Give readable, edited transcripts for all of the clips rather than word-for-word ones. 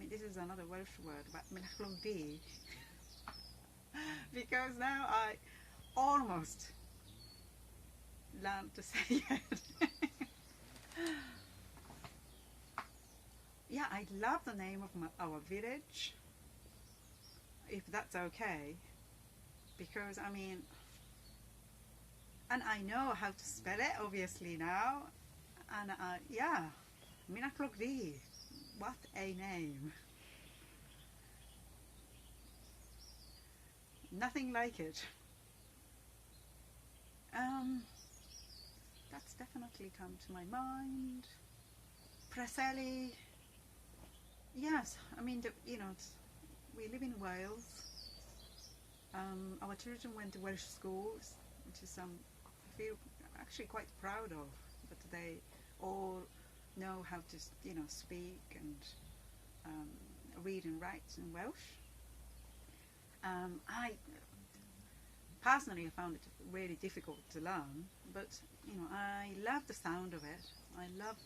mean, this is another Welsh word, but Minachlogdi, because now I almost learned to say it. Yeah, I love the name of our village, if that's okay, because I mean, and I know how to spell it obviously now, and yeah, Minachlogdi, what a name. Nothing like it. That's definitely come to my mind. Preseli, yes, I mean, you know, we live in Wales. Our children went to Welsh schools, which is I feel actually quite proud of. But they all know how to, you know, speak and read and write in Welsh. I personally found it really difficult to learn, but you know, I love the sound of it. I love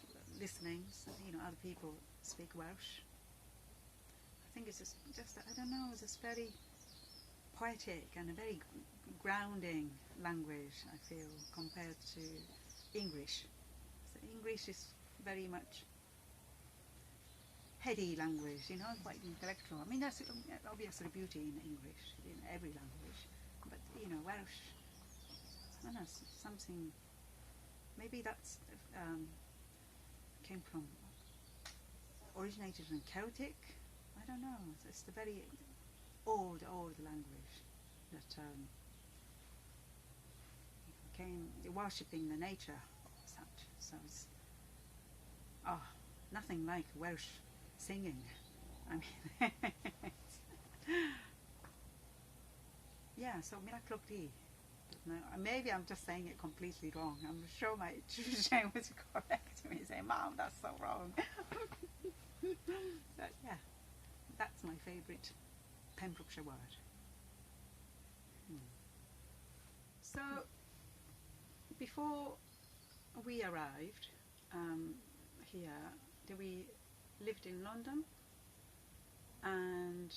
listening, you know, other people speak Welsh. I think it's just I don't know, it's just very poetic and a very grounding language, I feel, compared to English. So English is very much heady language, you know, quite intellectual. I mean, that's obviously beauty in English, in every language, but you know, Welsh, I don't know, something, maybe that's came from, originated in Celtic, I don't know, it's the very old language that came worshipping the nature as such. So it's nothing like Welsh singing. I mean, yeah. So Minachlogdi. No, maybe I'm just saying it completely wrong. I'm sure my tutor was correct me, saying, "Mom, that's so wrong." But yeah, that's my favourite Pembrokeshire word. So before we arrived here, we lived in London, and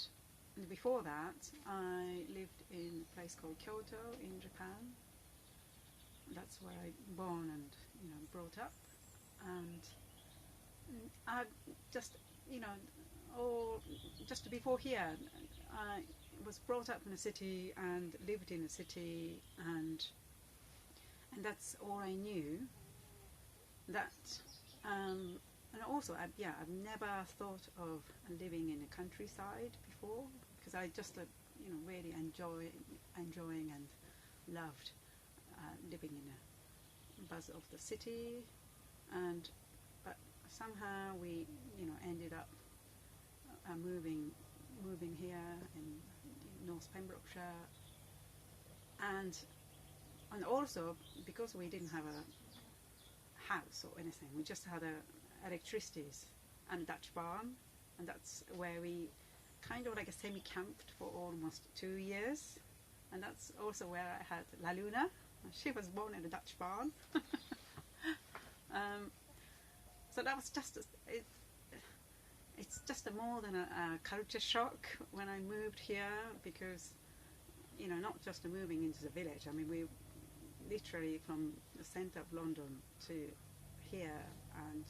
before that I lived in a place called Kyoto in Japan. That's where I born and, you know, brought up, and I just, you know, just before here I was brought up in a city and lived in a city, and that's all I knew. That and also I've never thought of living in the countryside before, because I just you know, really enjoying and loved living in a buzz of the city, but somehow we, you know, ended up moving here in North Pembrokeshire, and also because we didn't have a house or anything, we just had electricity and a Dutch barn, and that's where we kind of like a semi-camped for almost 2 years, and that's also where I had La Luna. She was born in a Dutch barn. So that was just it's just more than a culture shock when I moved here, because, you know, not just moving into the village. I mean, we literally from the centre of London to here, and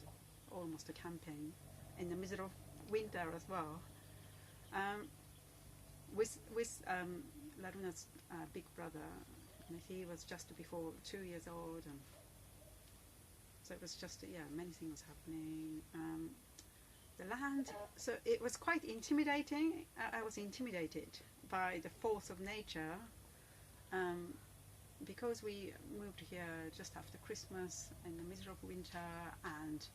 almost a camping in the middle of winter as well. With Laruna's big brother, and he was just before 2 years old, and so it was just, yeah, many things happening. The land, so it was quite intimidating. I was intimidated by the force of nature, because we moved here just after Christmas in the middle of winter, and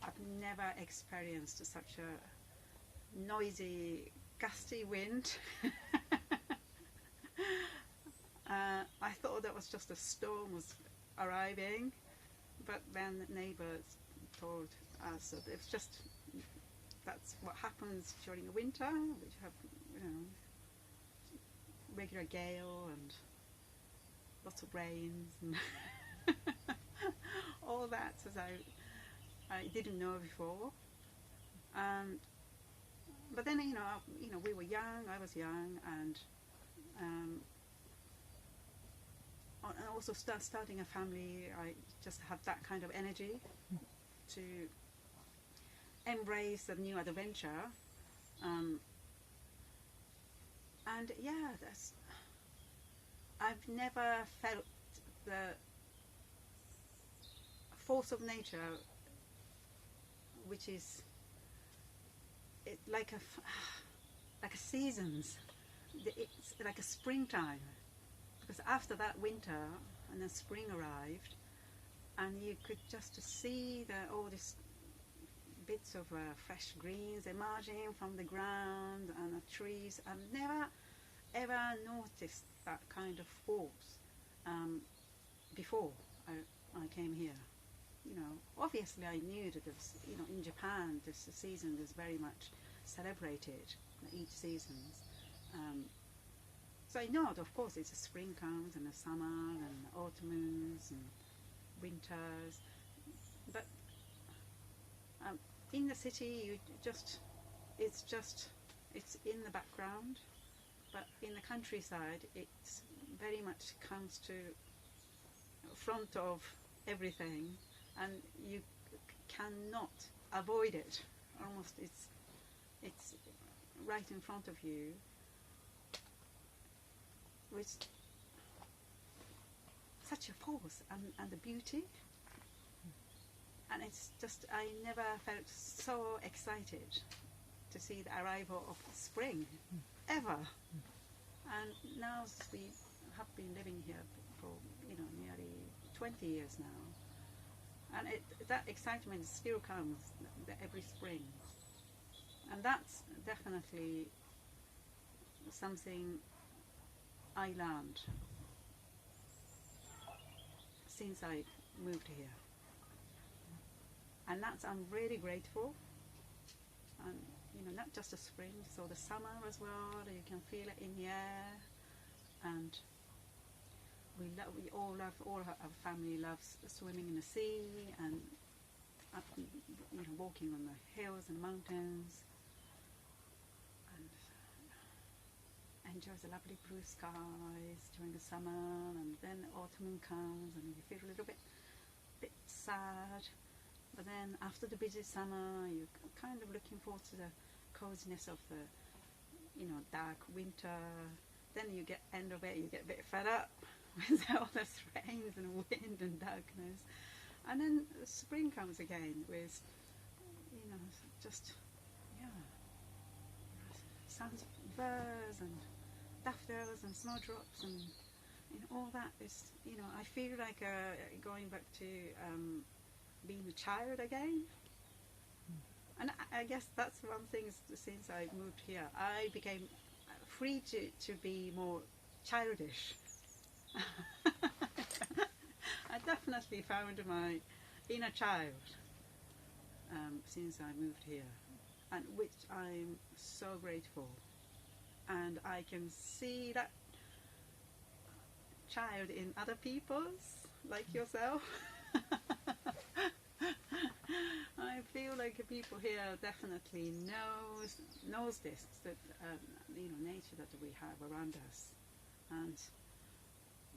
I've never experienced such a noisy, gusty wind. I thought that was just a storm was arriving, but then the neighbours told us that it's just, that's what happens during the winter. We have, you know, regular gale and lots of rains and all that, as I didn't know before. but then we were young. I was young, and also starting a family. I just have that kind of energy to embrace a new adventure. And yeah, I've never felt the force of nature, which is like a seasons. It's like a springtime, because after that winter and then spring arrived, and you could just see all these bits of fresh greens emerging from the ground and the trees. I've never ever noticed that kind of force before I came here. Obviously I knew that there's, in Japan this season is very much celebrated, each season. So I know that of course it's spring comes and the summer and autumns and winters, but in the city it's in the background, but in the countryside it's very much comes to front of everything, and you cannot avoid it. Almost it's right in front of you, with such a force and the beauty. And it's just, I never felt so excited to see the arrival of spring, ever. And now we have been living here for nearly 20 years now, and that excitement still comes every spring, and that's definitely something I learned since I moved here, and I'm really grateful. And not just the spring, so the summer as well. You can feel it in the air, and all our family loves swimming in the sea and walking on the hills and mountains, and enjoys the lovely blue skies during the summer. And then autumn comes and you feel a little bit sad, but then after the busy summer you're kind of looking forward to the coziness of the dark winter. Then you get end of it, you get a bit fed up with all this rains and wind and darkness, and then spring comes again with just sounds of birds and daffodils and snowdrops, and all that is I feel like going back to being a child again. And I guess that's one thing, since I moved here, I became free to be more childish. I definitely found my inner child since I moved here, and which I'm so grateful. And I can see that child in other people's, like yourself. I feel like people here definitely knows this, that nature that we have around us. And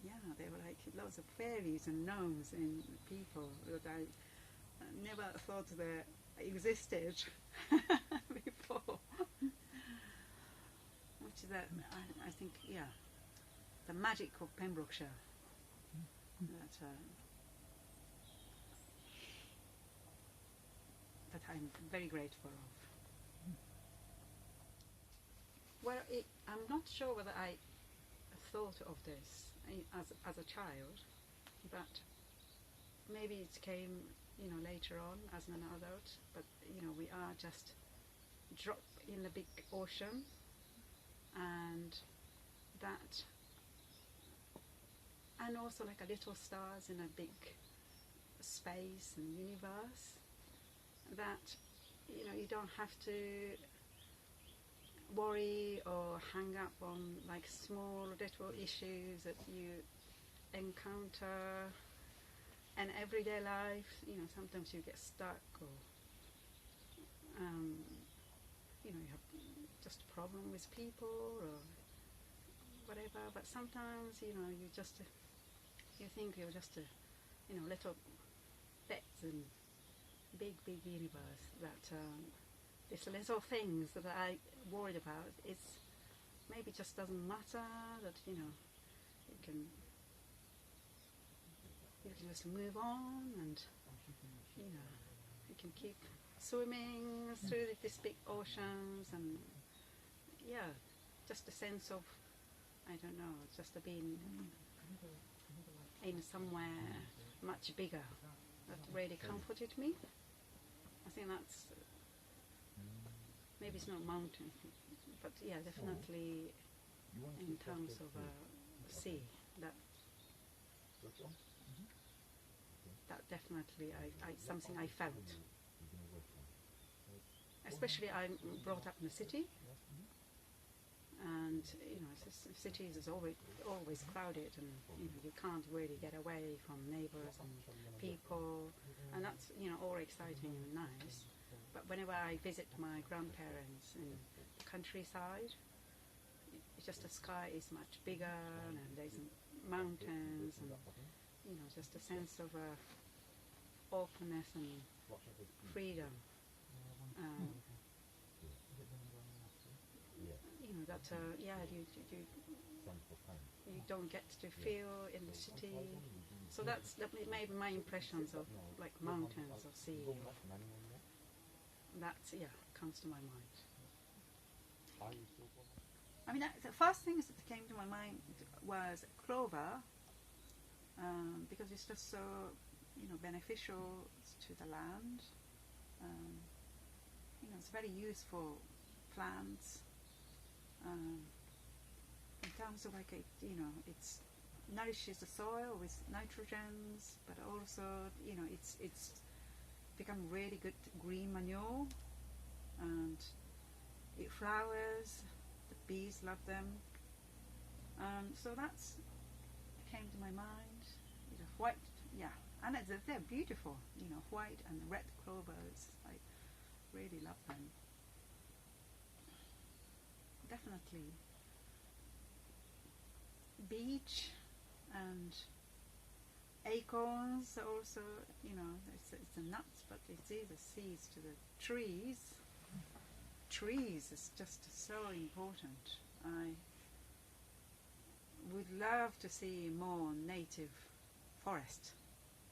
yeah, there were like lots of fairies and gnomes in people that I never thought that existed before. Which is I think, yeah, the magic of Pembrokeshire that I'm very grateful of. Well, I'm not sure whether I thought of this as a child, but maybe it came later on as an adult. But we are just drop in the big ocean, and also like a little stars in a big space and universe, that you don't have to worry or hang up on like small little issues that you encounter in everyday life. Sometimes you get stuck, or you have problem with people or whatever, but sometimes, you know, you think you're just a, you know, little bits in big universe, that these little things that I worried about, it's maybe just doesn't matter, that, you know, you can just move on, and, you know, you can keep swimming through these big oceans, and yeah, just a sense of, I don't know, just being in somewhere much bigger, that really comforted me. I think that's, maybe it's not mountain, but yeah, definitely in terms of sea, that definitely something I felt. Especially I'm brought up in the city, and you know, cities is always crowded, and you know, you can't really get away from neighbors and people, and that's, you know, all exciting and nice. But whenever I visit my grandparents in the countryside, it's just the sky is much bigger, and there's mountains, and you know, just a sense of openness and freedom. You know, that yeah, you don't get to feel in the city. So that's maybe my impressions of like mountains or sea. That, yeah, comes to my mind. I mean, the first things that came to my mind was clover, because it's just so, you know, beneficial to the land. You know, it's very useful plants. In terms of like, you know, it's nourishes the soil with nitrogens, but also, you know, it's become really good green manure, and it flowers. The bees love them. So that's came to my mind. You know, white, yeah, and they're beautiful. You know, white and red clovers. I really love them. Definitely beech and acorns also, you know, it's the nuts, but it's either seeds to the trees. Trees is just so important. I would love to see more native forest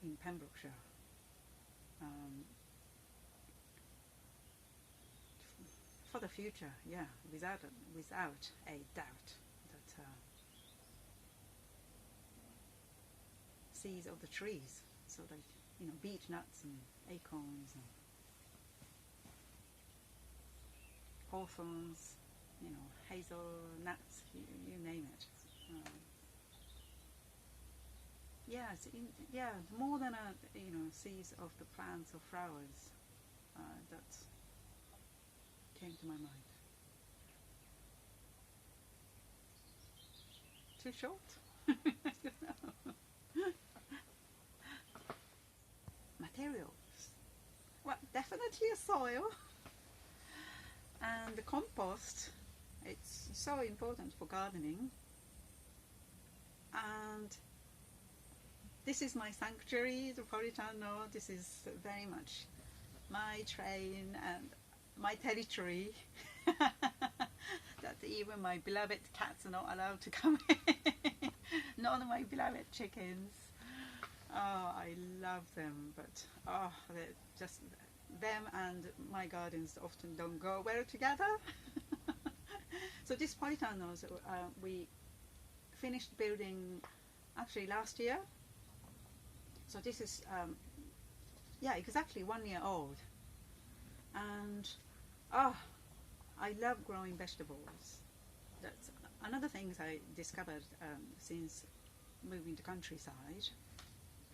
in Pembrokeshire. For the future, yeah, without a doubt, that seeds of the trees, so that, you know, beech nuts and acorns and hawthorns, you know, hazelnuts, you name it. Yeah, yeah, more than you know, seeds of the plants or flowers. That came to my mind. Too short? I don't know. Materials. Well, definitely a soil. And the compost, it's so important for gardening. And this is my sanctuary, the Politano. This is very much my train and my territory. That even my beloved cats are not allowed to come in. None of my beloved chickens. Oh, I love them, but oh, they're just, them and my gardens often don't go well together. So this Politanos, we finished building actually last year. So this is yeah, exactly 1 year old. And oh, I love growing vegetables. That's another thing I discovered since moving to countryside.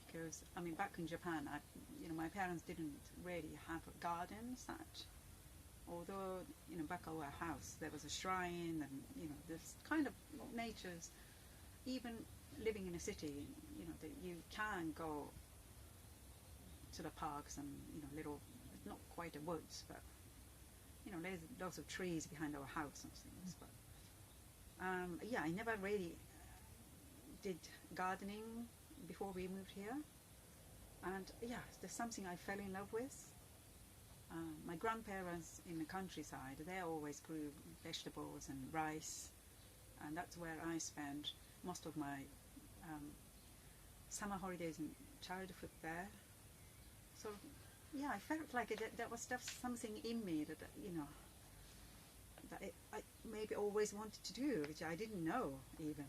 Because I mean, back in Japan, you know, my parents didn't really have a garden as such. Although, you know, back at our house there was a shrine, and you know, this kind of nature's. Even living in a city, you know, that you can go to the parks and, you know, little, not quite the woods, but you know, there's lots of trees behind our house and things, but yeah, I never really did gardening before we moved here. And yeah, there's something I fell in love with. My grandparents in the countryside, they always grew vegetables and rice, and that's where I spent most of my summer holidays and childhood there. So yeah, I felt like that was just something in me that, you know, that I maybe always wanted to do, which I didn't know even.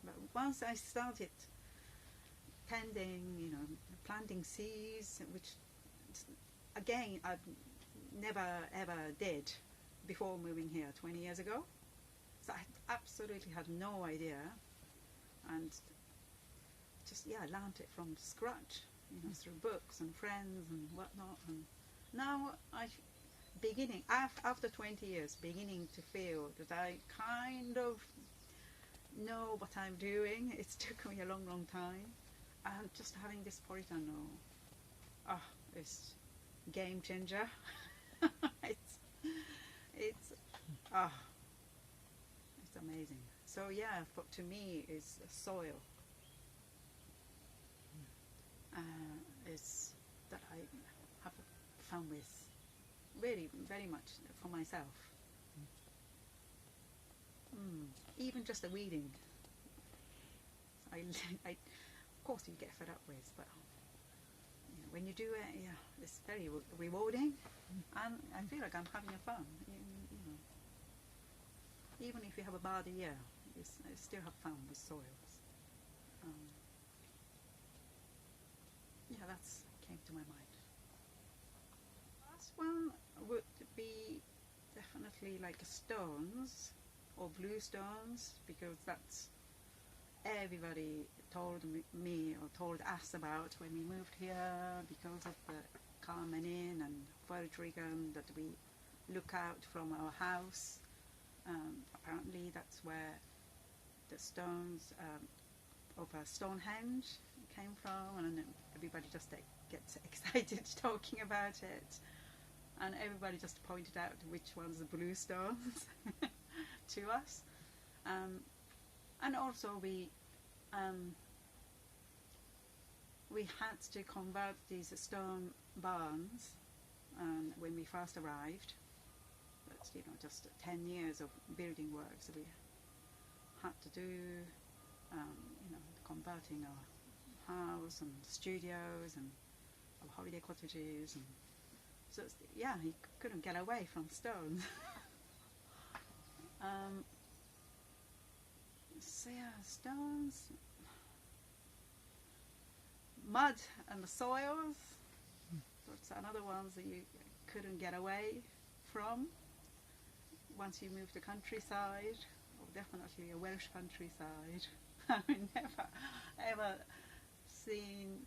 But once I started tending, you know, planting seeds, which again I never ever did before moving here 20 years ago. So I absolutely had no idea, and just, yeah, I learned it from scratch, you know, through books and friends and whatnot. And now after 20 years, beginning to feel that I kind of know what I'm doing. It's took me a long time, and just having this polytunnel, it's game changer. it's amazing. So yeah, to me, is soil. Is that I have fun with, really, very much for myself. Even just the weeding, of course you get fed up with, but you know, when you do it, yeah, it's very rewarding, and I feel like I'm having fun. You know, even if you have a bad year, you still have fun with soils. Yeah, that's came to my mind. Last one would be definitely like stones or blue stones, because that's everybody told me or told us about when we moved here, because of the carmenin and foliatrigon that we look out from our house. Apparently that's where the stones of Stonehenge came from, and everybody just gets excited talking about it, and everybody just pointed out which one's the blue stones to us. And also we had to convert these stone barns when we first arrived. That's, you know, just 10 years of building work, so we had to do, you know, converting our house and studios and our holiday cottages, and so yeah, he couldn't get away from stones. So yeah, stones, mud and the soils, that's another ones that you couldn't get away from once you move to countryside, or definitely a Welsh countryside. I've never ever seen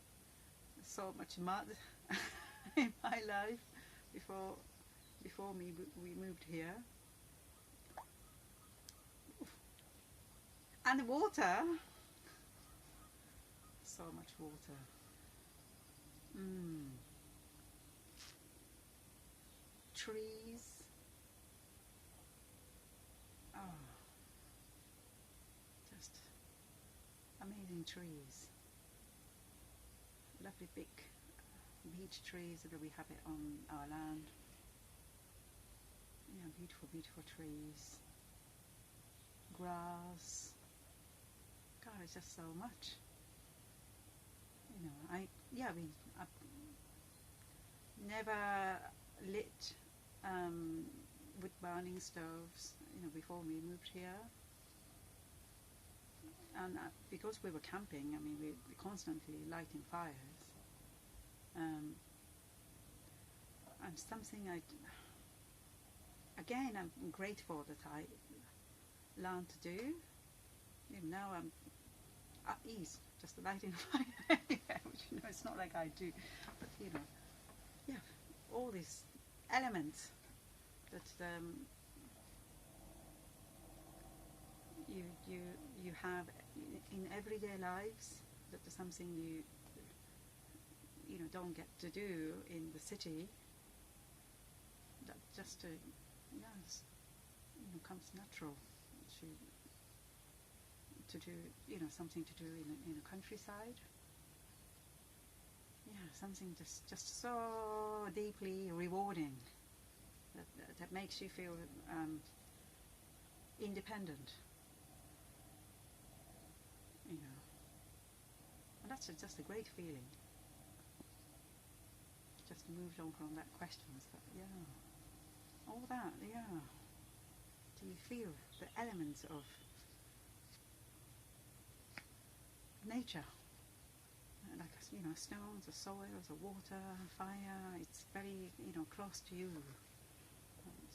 so much mud in my life before we moved here. And water, so much water. Trees, just amazing trees. Lovely big beech trees that we have it on our land. Yeah, beautiful, beautiful trees. Grass. God, it's just so much. You know, I've never lit wood burning stoves, you know, before we moved here. And because we were camping, I mean, we constantly lighting fires. And something I'm grateful that I learned to do. You know, now I'm at ease, just lighting a fire, which, you know, it's not like I do, but you know, yeah, all these elements that you have in everyday lives, that is something you know, don't get to do in the city, that just to, yeah, it's, comes natural to do, something to do in a countryside. Yeah, something just so deeply rewarding that makes you feel independent. And that's just a great feeling. Just moved on from that question, but yeah, all that, yeah. Do you feel the elements of nature? Like, stones, the soil, the water, fire, it's very, close to you. And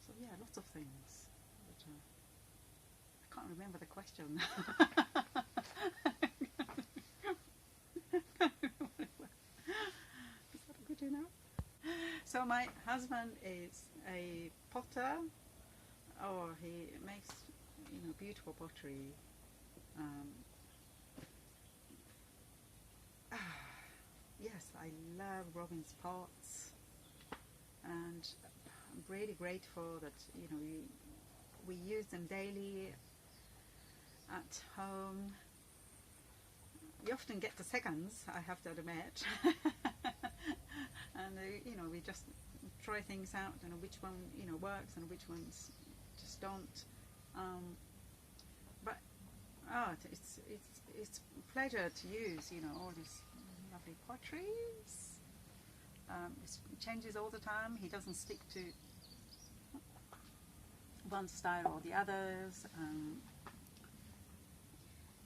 so yeah, lots of things. But, I can't remember the question. Is that good enough? So my husband is a potter. Oh, he makes, beautiful pottery. Yes, I love Robin's pots, and I'm really grateful that we use them daily at home. We often get the seconds, I have to admit, and we just try things out, which one works and which ones just don't. But it's a pleasure to use all these lovely potteries. It changes all the time. He doesn't stick to one style or the others.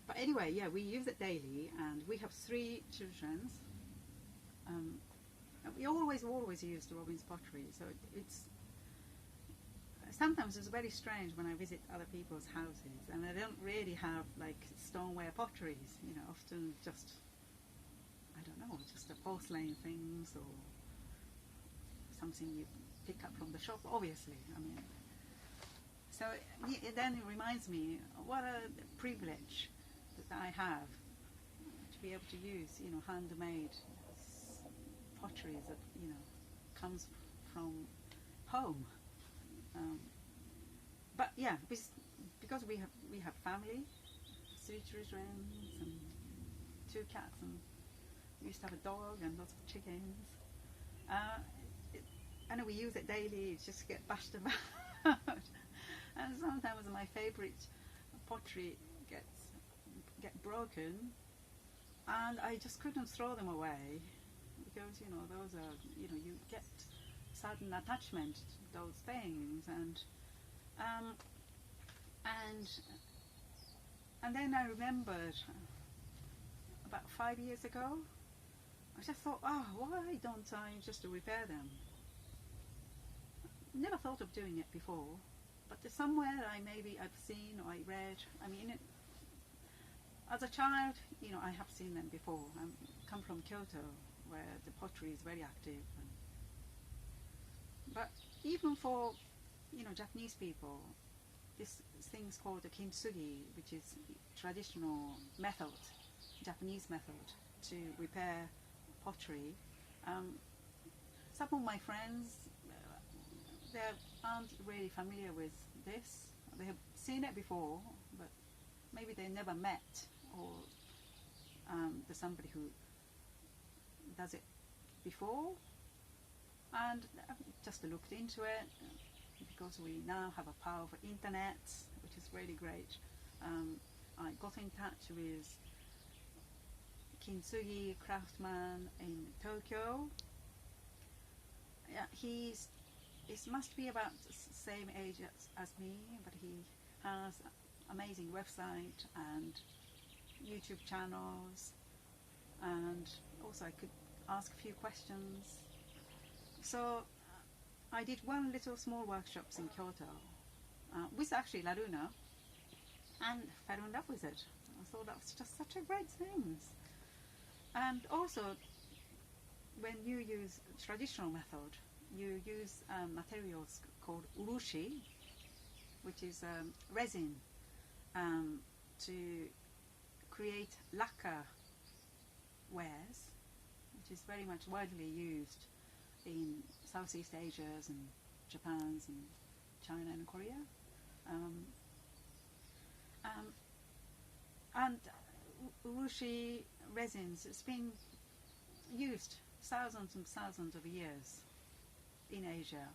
But anyway, yeah, we use it daily, and we have 3 children. And we always use the Robin's pottery. So sometimes it's very strange when I visit other people's houses, and they don't really have like stoneware potteries. Often just, I don't know, just the porcelain things or something you pick up from the shop, obviously. So then it reminds me, what a privilege that I have to be able to use, handmade potteries that, comes from home. But yeah, because we have family, 3 children and 2 cats, and we used to have a dog and lots of chickens. And we use it daily. It just get bashed about. And sometimes my favorite pottery get broken, and I just couldn't throw them away, because those are, you get certain attachment to those things, and then I remembered about 5 years ago, I just thought, why don't I just repair them? Never thought of doing it before, but somewhere I've seen or I read. As a child, I have seen them before. I come from Kyoto, where the pottery is very active. But even for Japanese people, this thing's called the kintsugi, which is traditional method, Japanese method to repair pottery. Some of my friends, they aren't really familiar with this. They have seen it before, but maybe they never met, or there's somebody who does it before. And I just looked into it, because we now have a powerful internet, which is really great. I got in touch with kintsugi craftsman in Tokyo. Yeah, he must be about the same age as me, but he has amazing website and YouTube channels, and also I could ask a few questions. So I did one little small workshops in Kyoto with actually La Luna, and fell in love with it. I thought that was just such a great thing. And also, when you use traditional method, you use materials called urushi, which is resin, to create lacquer wares, which is very much widely used in Southeast Asia's and Japan's and China and Korea. And urushi resins, it's been used thousands and thousands of years in Asia,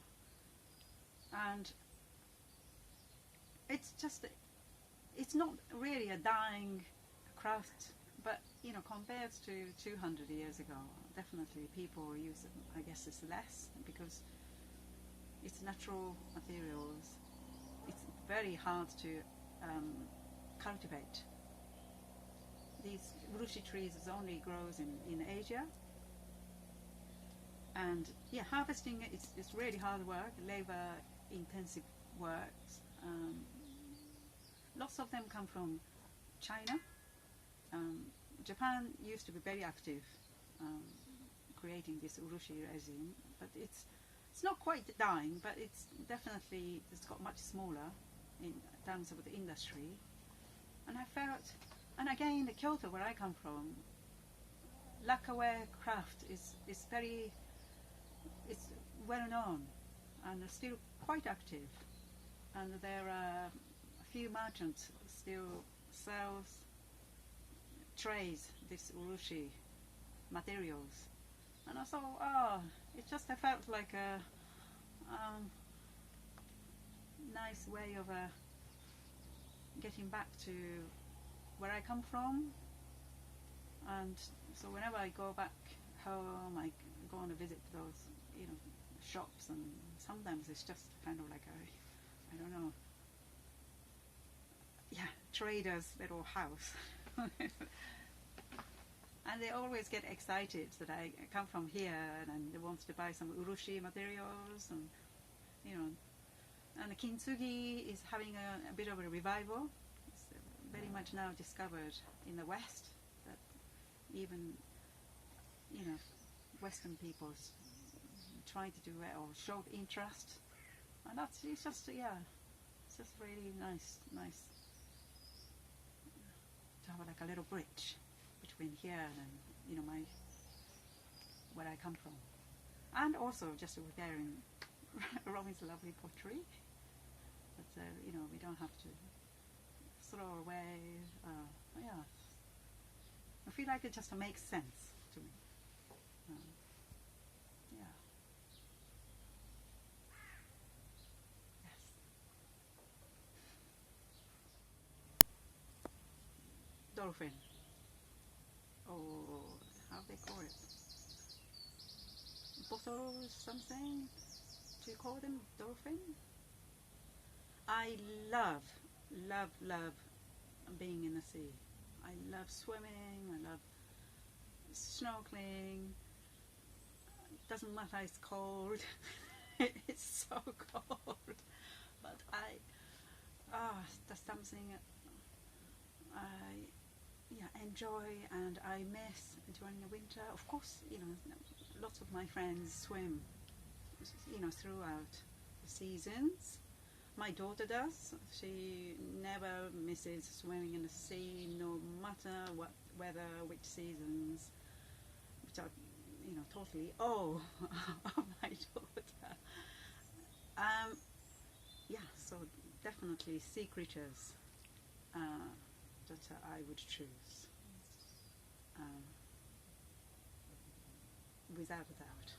and it's not really a dying craft, but compared to 200 years ago, definitely people use it. I guess it's less because it's natural materials. It's very hard to cultivate. These urushi trees only grows in Asia, and harvesting it is really hard work, labor intensive work. Lots of them come from China. Japan used to be very active creating this urushi resin, but it's not quite dying, but it's got much smaller in terms of the industry. And I felt, and again, the Kyoto where I come from, lacquerware craft is well known and still quite active, and there are a few merchants still sells trays, this urushi materials, and I thought, I felt like a nice way of getting back to where I come from. And so whenever I go back home, I go on a visit those shops, and sometimes it's just kind of like I don't know, trader's little house. And they always get excited that I come from here and they want to buy some urushi materials, and and the kintsugi is having a bit of a revival. It's very much now discovered in the West, that even Western peoples trying to do it or show interest, and it's just really nice to have like a little bridge between here and where I come from, and also just repairing Robin's lovely pottery. But we don't have to throw away. I feel like it just makes sense to me. Yes. Dolphin. Or how they call it? Bottle something? Do you call them dolphin? I love being in the sea. I love swimming, I love snorkeling. It doesn't matter, it's cold. It's so cold. But that's something I enjoy and I miss during the winter. Of course, lots of my friends swim, throughout the seasons. My daughter does. She never misses swimming in the sea, no matter what weather, which seasons, which are, totally of my daughter. So definitely sea creatures that I would choose, without a doubt.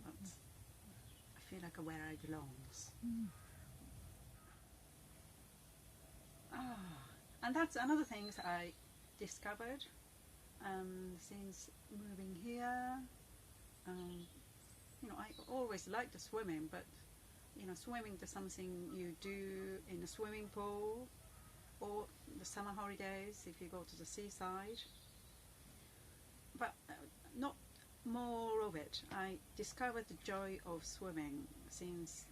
But I feel like where I belongs. And that's another thing I discovered since moving here. I always liked swimming, but swimming is something you do in a swimming pool or the summer holidays if you go to the seaside. But not more of it. I discovered the joy of swimming since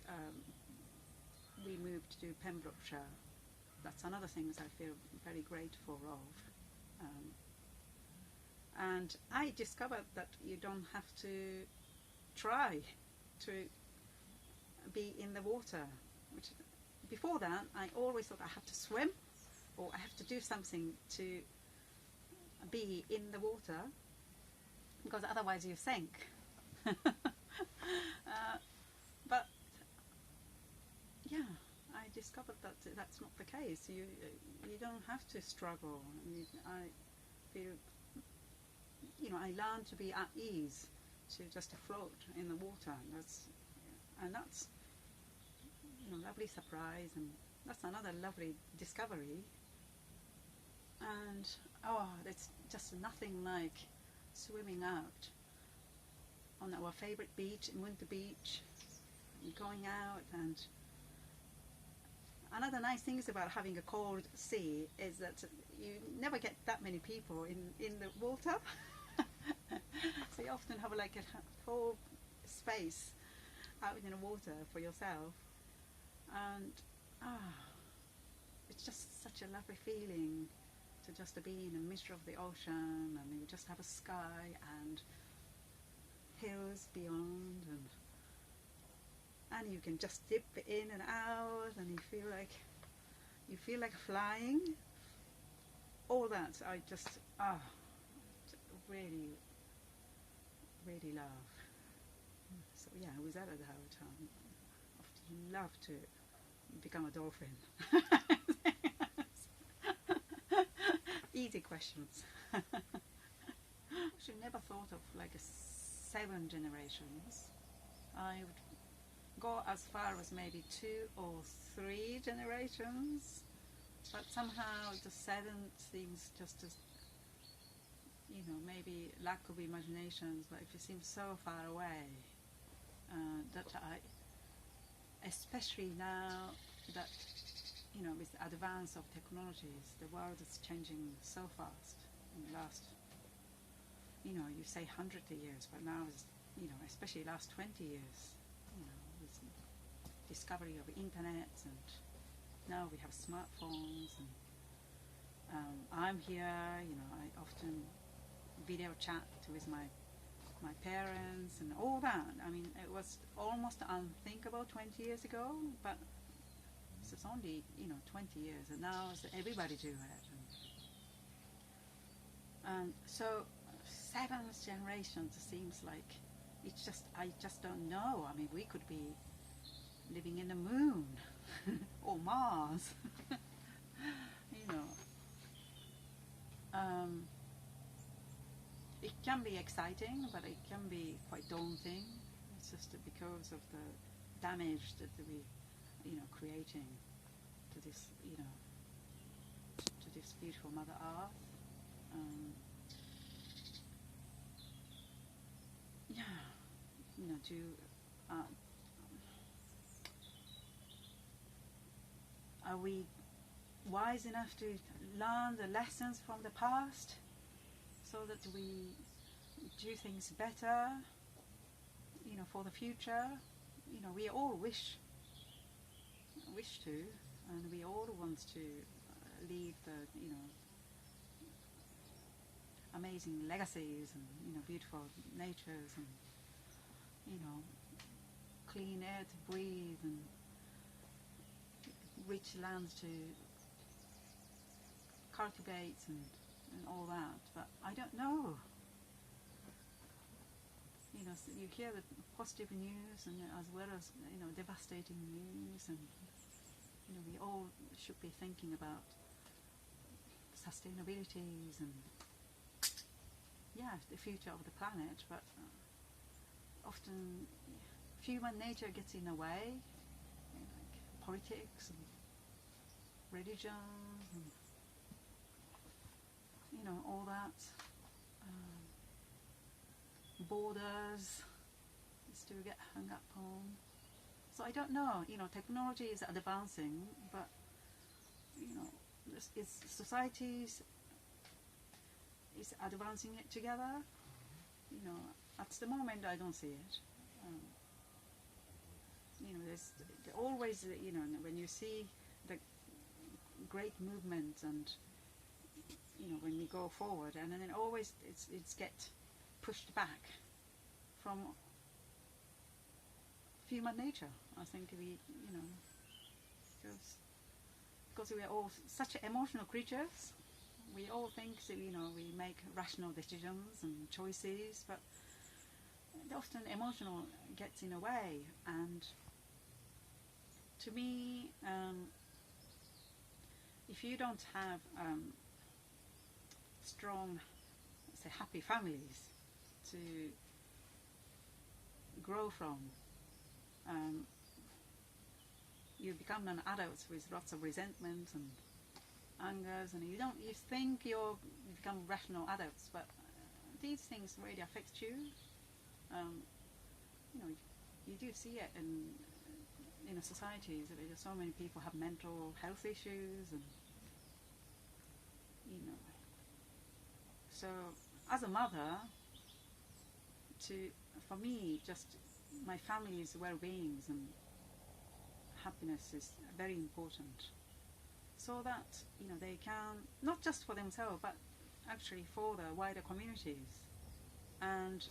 we moved to Pembrokeshire. That's another thing I feel very grateful of. And I discovered that you don't have to try to be in the water. Which before that, I always thought I have to swim or I have to do something to be in the water, because otherwise you sink. But yeah, I discovered that that's not the case. You don't have to struggle. I feel, I learned to be at ease, to just float in the water. That's lovely surprise, and that's another lovely discovery. And it's just nothing like swimming out on our favorite beach, Munta Beach, going out. And another nice thing about having a cold sea is that you never get that many people in the water. So you often have like a whole space out in the water for yourself. And it's just such a lovely feeling to just be in the midst of the ocean, and you just have a sky and hills beyond, and you can just dip in and out, and you feel like flying. All that I just really, really love. So yeah, without a doubt, I often love to become a dolphin. Easy questions. Actually, never thought of like 7 generations. I would go as far as maybe 2 or 3 generations, but somehow the 7th seems just as, maybe lack of imaginations, but it seems so far away that especially now that, with the advance of technologies, the world is changing so fast in the last, you say 100 years, but now it's, especially last 20 years, with discovery of internet, and now we have smartphones, and I'm here, I often video chat with my parents and all that. I mean, it was almost unthinkable 20 years ago, but it's only 20 years, and now everybody do it. And so 7th generation seems like I just don't know. I mean, we could be living in the moon or Mars. It can be exciting, but it can be quite daunting. It's just because of the damage that we, creating to this, to this beautiful Mother Earth. Are we wise enough to learn the lessons from the past so that we do things better, for the future? We all wish to, and we all want to leave the, amazing legacies, and, beautiful natures, and, clean air to breathe, and rich lands to cultivate, and all that. But I don't know. So you hear the positive news, and as well as devastating news, and we all should be thinking about sustainabilities and the future of the planet. But often human nature gets in the way, like politics and religion, and all that. Borders still get hung up on. So I don't know. Technology is advancing, but societies is advancing it together. At the moment I don't see it. There's always, when you see the great movement, and when we go forward, and then always it's get pushed back from human nature. I think we, because we are all such emotional creatures, we all think that, we make rational decisions and choices, but often emotional gets in a way, and to me, if you don't have strong, say, happy families to grow from, you become an adult with lots of resentment and angers, and you think you become rational adults, but these things really affect you. You do see it in a society. So many people have mental health issues, and so as a mother, for me, just my family's well-being and happiness is very important, so that they can, not just for themselves but actually for the wider communities and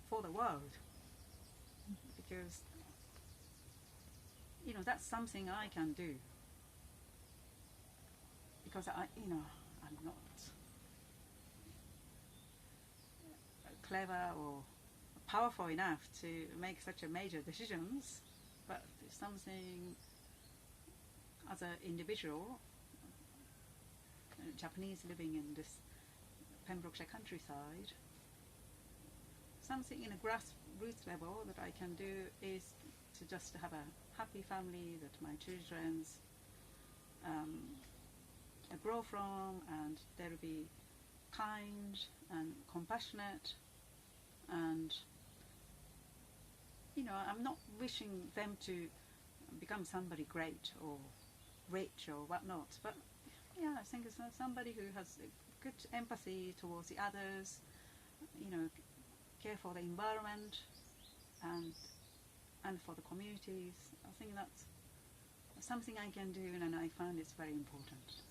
for the world, because that's something I can do, because I'm not clever or powerful enough to make such a major decisions, but something as an individual, Japanese living in this Pembrokeshire countryside, something in a grassroots level that I can do is to just have a happy family that my children grow from, and they'll be kind and compassionate, and I'm not wishing them to become somebody great or rich or whatnot, but I think it's somebody who has good empathy towards the others, care for the environment and for the communities. I think that's something I can do, and I find it's very important.